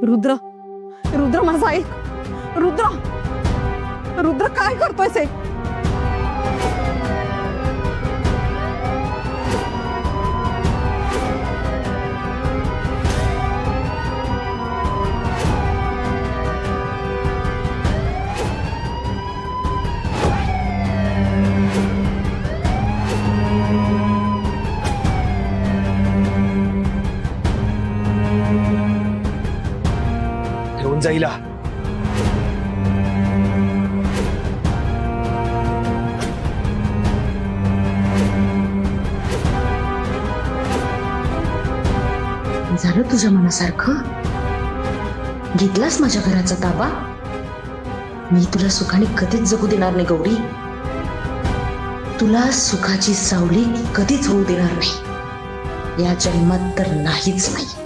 रुद्र, रुद्र माझा ऐक. रुद्र, रुद्र काय करतोयस हे? घेऊन जाईला. झालं तुझ्या मनासारखं? घेतलास माझ्या घराचा ताबा? मी तुला सुखाने कधीच जगू देणार नाही गौरी. तुला सुखाची सावली कधीच होऊ देणार नाही. या जन्मात तर नाहीच नाही.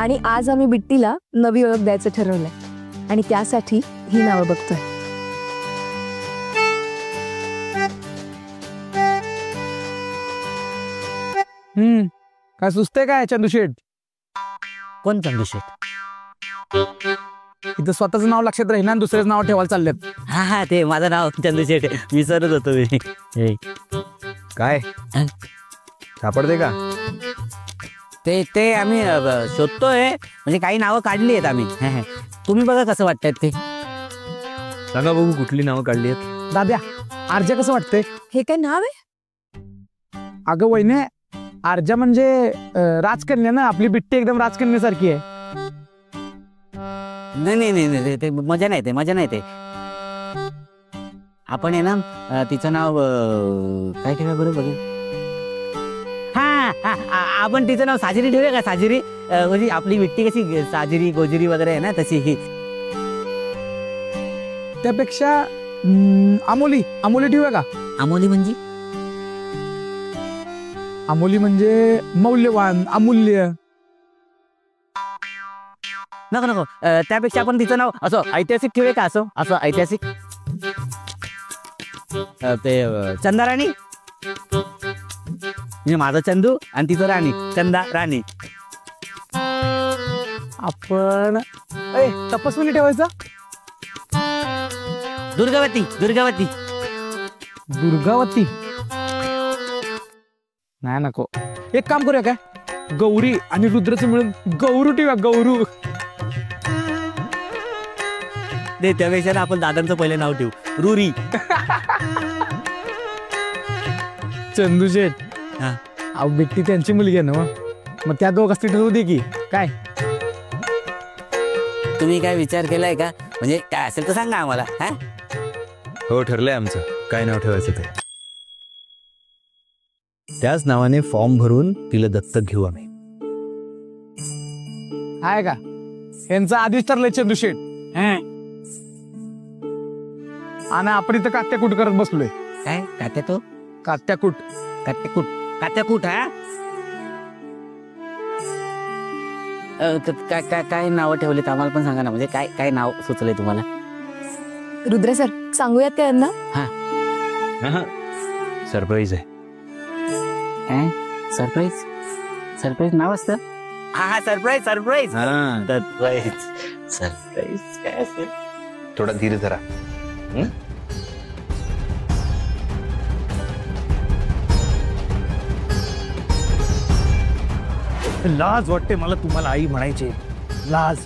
आणि आज आम्ही बिट्टीला नवी ओळख द्यायचं ठरवलंय आणि त्यासाठी ही नावं बघतोय. काय सुचते काय चंदूशेठ? कोण चंदूशेठ? इथं स्वतःच नाव लक्षात राहील ना, दुसऱ्याच नाव ठेवायला चाललेत. हा हा, ते माझं नाव चंदूशेठ, विसरत होतो मी. काय सापडते का? ते आम्ही शोधतोय, म्हणजे काही नावं काढली आहेत आम्ही. तुम्ही बघा कसं वाटतंय ते. सांगा बघू कुठली नावं काढली आहेत. दाद्या, आरजे कसं वाटतंय? हे काय नाव आहे? अगं वहिने, आर्जा म्हणजे राजकन्या ना, आपली बिट्टी एकदम राजकन्यासारखी आहे. नाही नाही नाही नाही, ते मजा नाही ते, मजा नाही ते. आपण आहे ना तिचं नाव काय ठेवा बरं बघ. हा आपण तिचं नाव साजरी ठेवूया का? साजरी म्हणजे आपली बिट्टी कशी साजरी गोजरी वगैरे आहे ना, तशी ही. त्यापेक्षा अमोली ठेवूया का? अमोली म्हणजे? अमोली म्हणजे मौल्यवान, अमूल्य. नको नको, त्यापेक्षा आपण तिचं नाव असं ऐतिहासिक ठेवूया का? असं असं ऐतिहासिक. ते चंदा-राणी म्हणजे माझं चंदू आणि तिचं राणी, चंदा राणी. आपण तपस्विनी ठेवायचा. दुर्गावती नाही नको. एक काम करूया काय, गौरी आणि रुद्रचं मिळून गौरू ठेवूया. गौरू. नाही, त्यापेक्षा ना आपण दादांचं पहिले नाव ठेवू, रुरी. चंदू शेठ. हा. अहो बिट्टी त्यांची मुलगी आहे ना, मग त्या दोघांची ठरवू दे की काय. तुम्ही काय विचार केलाय का? म्हणजे काय असेल तर सांगा आम्हाला. हा, हो, ठरलंय आमचं काय नाव ठेवायचं ते. त्याच नावाने फॉर्म भरून तिला दत्तक घेऊ आम्ही. आहे का? यांचं आधीच ठरलंय चंदू शेठ. आणि आपण इथं कात्याकूट करत बसलोय. काय कात्या तो? कात्याकूट. कात्याकूट. हा, काय काय काय नावं ठेवलेत आम्हाला पण सांगा ना. म्हणजे काय काय नाव सुचलंय तुम्हाला? रुद्र सर, सांगूयात का यांना? सरप्राईज आहे. सरप्राईज नाव असतं? हा, सरप्राईज काय असेल? थोडा धीर धरा. लाज वाटते मला तुम्हाला आई म्हणायचे. लाज.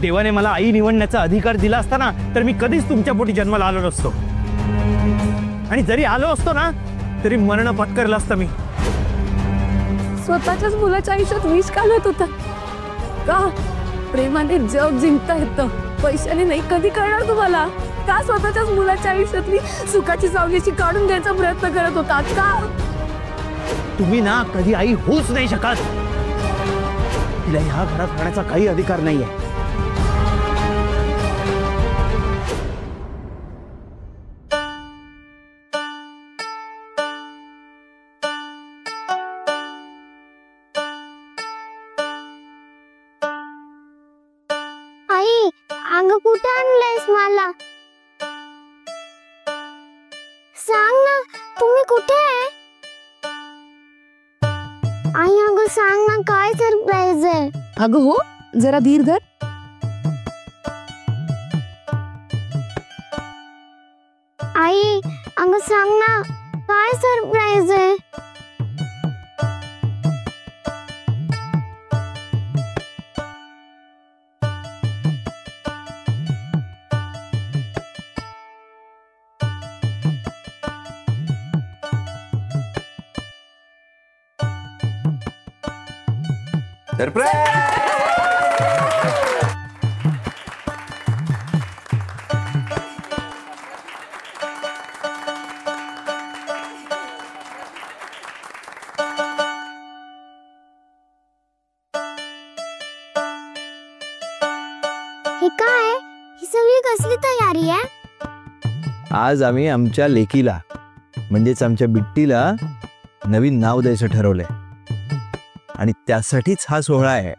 देवाने मला आई निवडण्याचा अधिकार दिला असता ना, तर मी कधीच तुमच्या पोटी जन्माला आलो नसतो. आणि जरी आलो असतो ना, तरी मरण पत्करलं असतं मी. स्वतःच्याच मुलाच्या आयुष्यात विष घालत होता का? प्रेमाने जग जिंकता येतं, पैशाने नाही. कधी कळणार तुम्हाला? का स्वतःच्याच मुलाच्या आयुष्यातली सुखाची सावलीची काढून द्यायचा प्रयत्न करत होता का? तुम्ही ना कधी आई होऊच नाही शकत. तिला ह्या घरात राहण्याचा काही अधिकार नाहीये. आई, अंग कुठे आणलंयस मला? सांग ना, तुम्ही कुठे आहे? आई अगं सांग ना, काय सरप्राईज आहे? अगं हो, जरा धीर धर. आई अगं सांग ना, काय सरप्राईज आहे? हे काय? ही सगळी कसली तयारी आहे? आज आम्ही आमच्या लेकीला म्हणजेच आमच्या बिट्टीला नवीन नाव द्यायचं ठरवलंय आणि त्यासाठीच हा सोहळा आहे.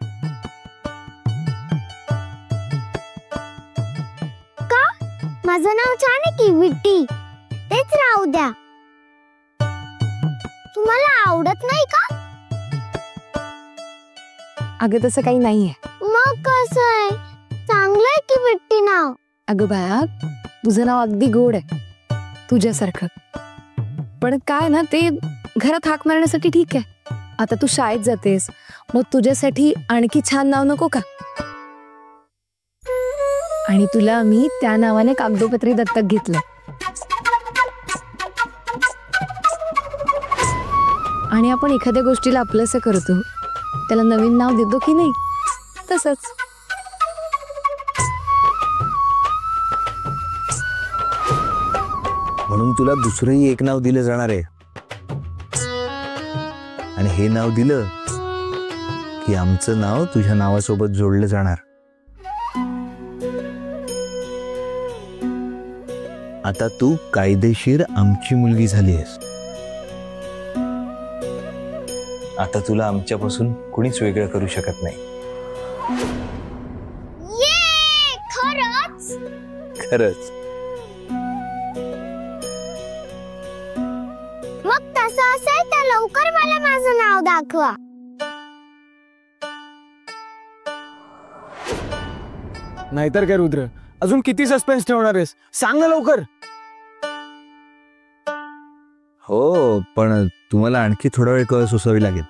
का? माझं नाव छान आहे की, बिट्टी. तेच राहू द्या. तुम्हाला आवडत नाही का? अगं तसं काही नाहीये. मग कसं आहे? चांगलं आहे की बिट्टी नाव. अगं बाया, तुझं नाव अगदी गोड आहे, तुझ्यासारखं. पण काय ना, ते घरात हाक मारण्यासाठी ठीक आहे. आता तू शाळेत जातेस, मग तुझ्यासाठी आणखी छान नाव नको का? आणि तुला मी त्या नावाने कागदोपत्री दत्तक घेतलं. आणि आपण एखाद्या गोष्टीला आपलंसं करतो, त्याला नवीन नाव देतो की नाही, तसंच. म्हणून तुला दुसरंही एक नाव दिलं जाणार आहे, आणि हे नाव दिलं की आमचं नाव तुझ्या नावासोबत जोडलं जाणार. आता तू कायदेशीर आमची मुलगी झाली आहेस. आता तुला आमच्यापासून कुणीच वेगळं करू शकत नाही. खरंच? खरंच. मग तसं असेल तर लवकर मला माझं नाव दाखवा. नाहीतर काय रुद्र, अजून किती सस्पेन्स ठेवणार आहेस? सांग ना लवकर. हो, पण तुम्हाला आणखी थोडा वेळ कळ सोसावी लागेल.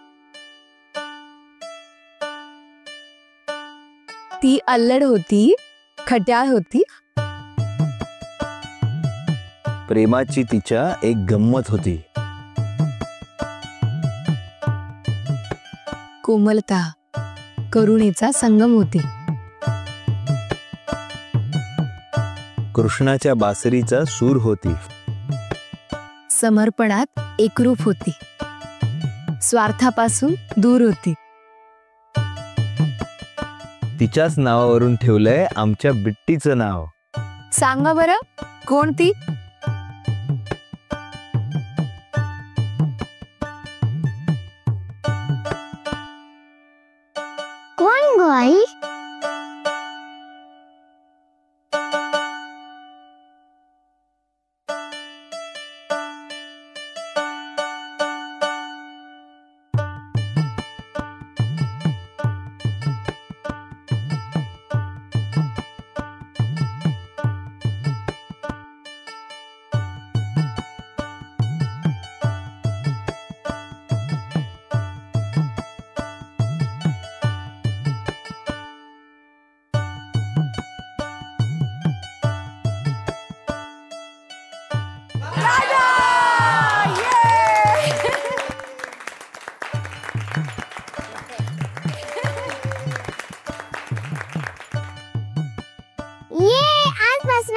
ती अल्लड होती, खट्याळ होती. प्रेमाची तिच्या एक गंमत होती. कोमलता, करुणेचा संगम होती. कृष्णाच्या बासरीचा सूर होती. समर्पणात एकरूप होती. स्वार्थापासून दूर होती. तिच्याच नावावरून ठेवलंय आमच्या बिट्टीचं नाव. सांगा बरं, कोणती? कोण गो आई?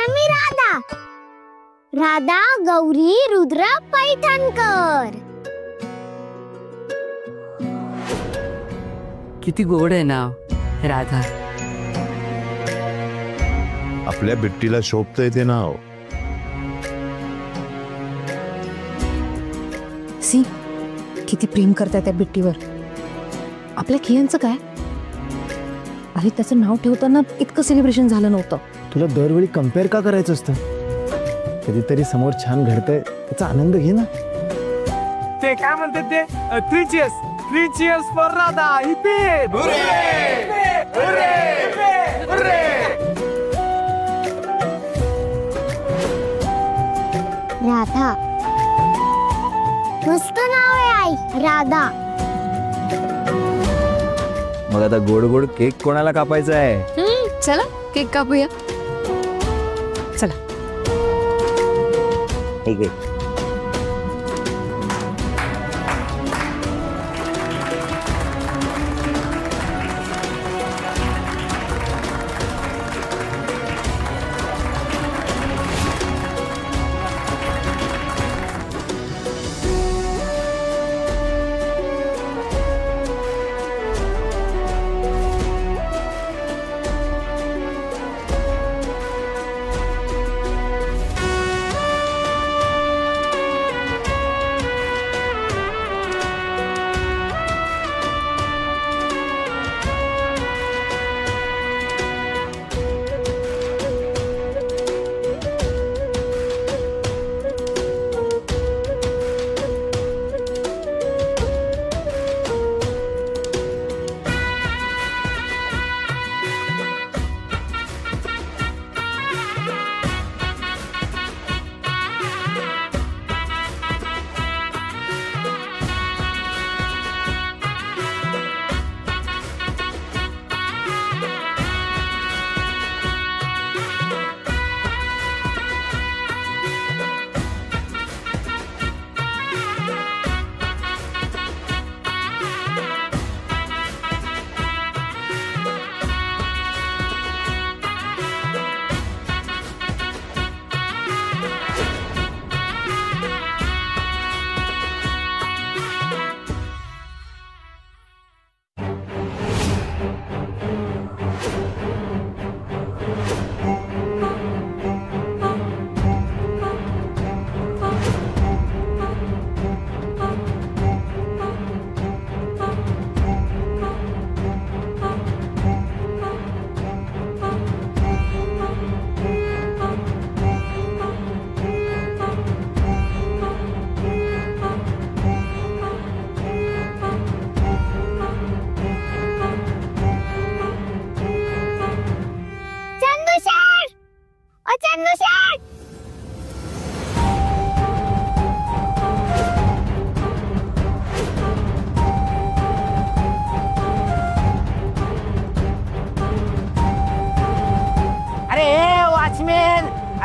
मी राधा. राधा गौरी रुद्र पैठणकर. किती गोड आहे नाव राधा. आपल्या बिट्टीला शोभतंय ते नाव. सी, किती प्रेम करताय त्या बिट्टीवर. आपल्या खियांचं काय? अरे त्याचं नाव ठेवताना इतकं सेलिब्रेशन झालं नव्हतं. तुला दरवेळी कम्पेअर का करायचं असतं? कधीतरी समोर छान घडतंय त्याचा आनंद घे ना. ते काय म्हणतात ते, 3 cheers, 3 cheers for Radha. Heap Radha मस्त नाव आहे आई, राधा. मग आता गोड गोड केक कोणाला कापायचा आहे? चला केक कापूया. चला. ठीक आहे.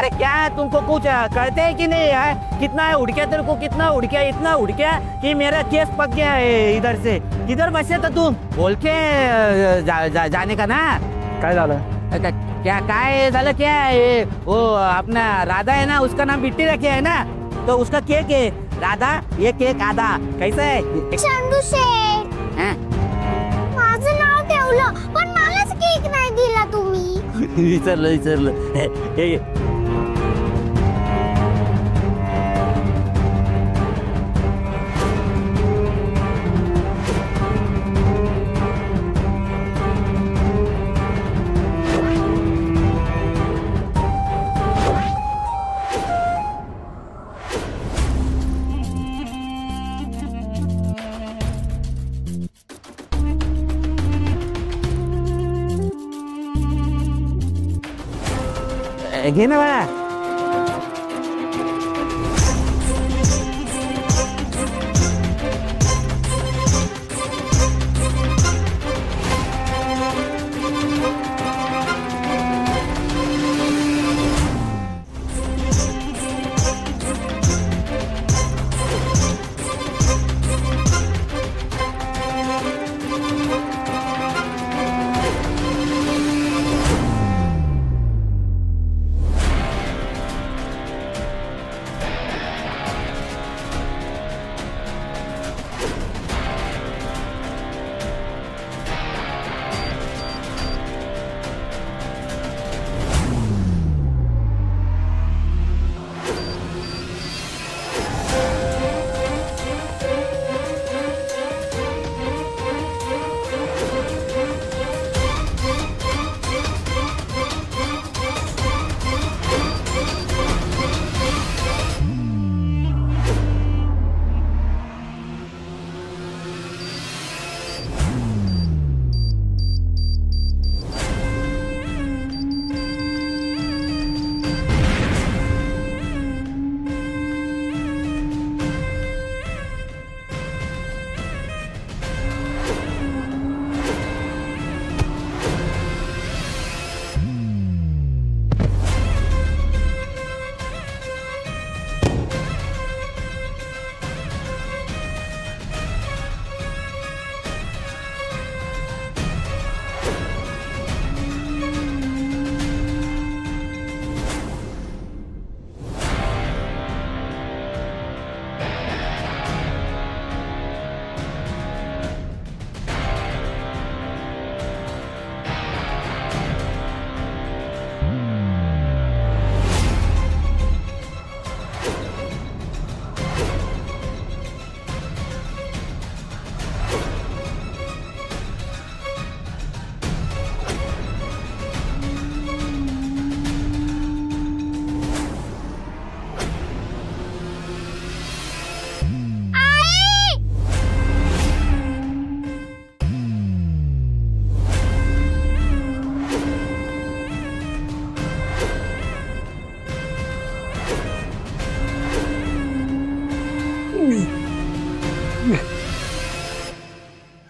अरे क्या है तुमको कुछ कहते है कि नहीं है? कितना है उड़किया तेरे को? कितना उड़किया? इतना उड़किया कि मेरा केस पक गया है इधर से। किधर बसे था तुम? बोल के जाने का ना। काय झालं? क्या काय झालं? क्या है वो अपना राधा है ना, उसका नाम बिट्टी रखे है ना, तो उसका केक है राधा, ये केक आधा कैसा है? चंदू शेठ हाँ? माझं नाव ठेवलं पण मलाच केक नाही दिला तुम्ही. विसरलं. घे ना बाळा.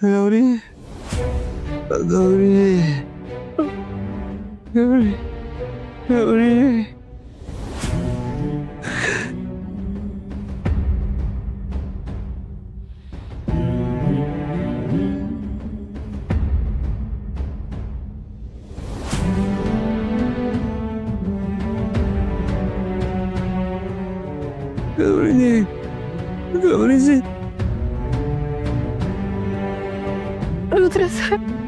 गौरी गौरी गौरी गौरी गौरी गौरी रुद्र साहेब